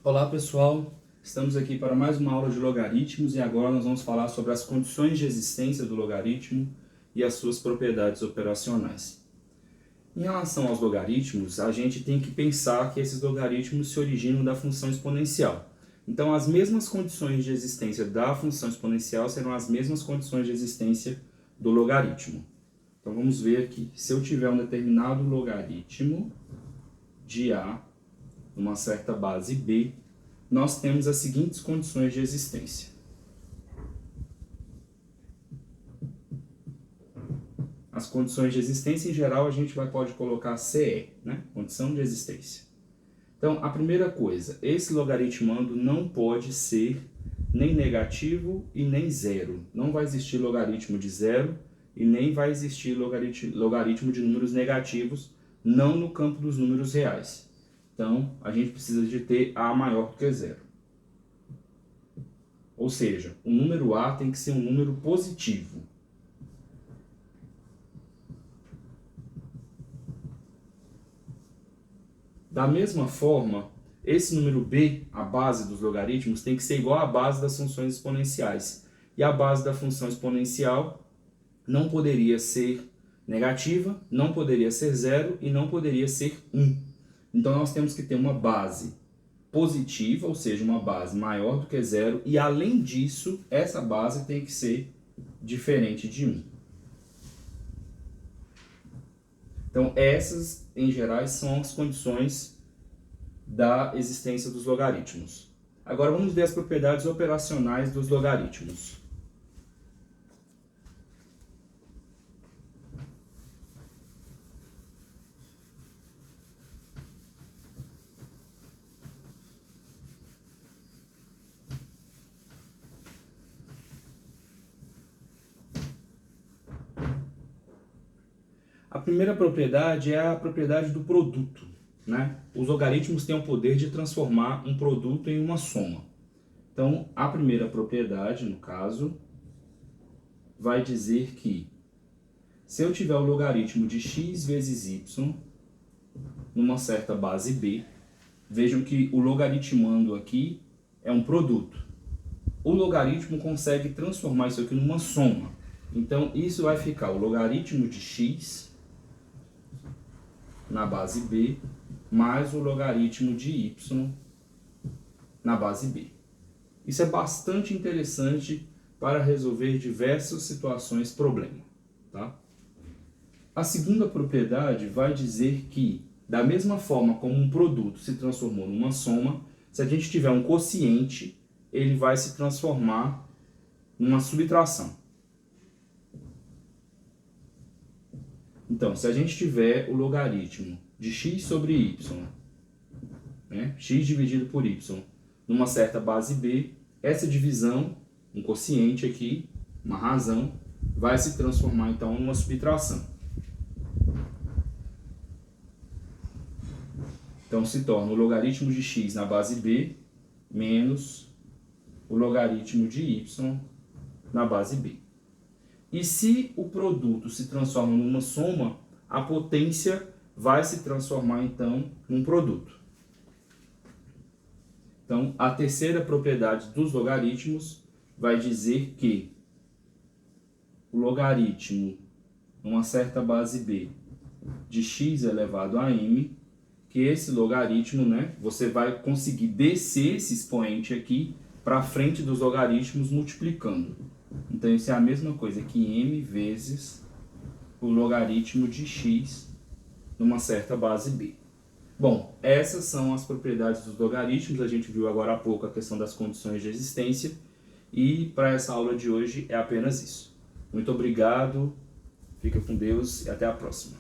Olá pessoal, estamos aqui para mais uma aula de logaritmos e agora nós vamos falar sobre as condições de existência do logaritmo e as suas propriedades operacionais. Em relação aos logaritmos, a gente tem que pensar que esses logaritmos se originam da função exponencial. Então as mesmas condições de existência da função exponencial serão as mesmas condições de existência do logaritmo. Então vamos ver que se eu tiver um determinado logaritmo de A numa certa base B, nós temos as seguintes condições de existência. As condições de existência, em geral, a gente pode colocar CE, né? Condição de existência. Então, a primeira coisa, esse logaritmando não pode ser nem negativo e nem zero. Não vai existir logaritmo de zero e nem vai existir logaritmo de números negativos, não no campo dos números reais. Então, a gente precisa de ter A maior do que zero. Ou seja, o número A tem que ser um número positivo. Da mesma forma, esse número B, a base dos logaritmos, tem que ser igual à base das funções exponenciais. E a base da função exponencial não poderia ser negativa, não poderia ser zero e não poderia ser 1. Então, nós temos que ter uma base positiva, ou seja, uma base maior do que zero, e além disso, essa base tem que ser diferente de 1. Então, essas, em geral, são as condições da existência dos logaritmos. Agora, vamos ver as propriedades operacionais dos logaritmos. A primeira propriedade é a propriedade do produto, né? Os logaritmos têm o poder de transformar um produto em uma soma. Então, a primeira propriedade, no caso, vai dizer que se eu tiver o logaritmo de x vezes y numa certa base b, vejam que o logaritmando aqui é um produto. O logaritmo consegue transformar isso aqui numa soma. Então, isso vai ficar o logaritmo de x na base b, mais o logaritmo de y na base b. Isso é bastante interessante para resolver diversas situações problema, tá? A segunda propriedade vai dizer que, da mesma forma como um produto se transformou numa soma, se a gente tiver um quociente, ele vai se transformar numa subtração. Então, se a gente tiver o logaritmo de x sobre y, né, x dividido por y, numa certa base b, essa divisão, um quociente aqui, uma razão, vai se transformar então numa subtração. Então se torna o logaritmo de x na base b menos o logaritmo de y na base b. E se o produto se transforma numa soma, a potência vai se transformar então num produto. Então, a terceira propriedade dos logaritmos vai dizer que o logaritmo numa certa base b de x elevado a m, que esse logaritmo, né, você vai conseguir descer esse expoente aqui para frente dos logaritmos multiplicando. Então, isso é a mesma coisa que m vezes o logaritmo de x numa certa base b. Bom, essas são as propriedades dos logaritmos. A gente viu agora há pouco a questão das condições de existência. E para essa aula de hoje é apenas isso. Muito obrigado, fica com Deus e até a próxima.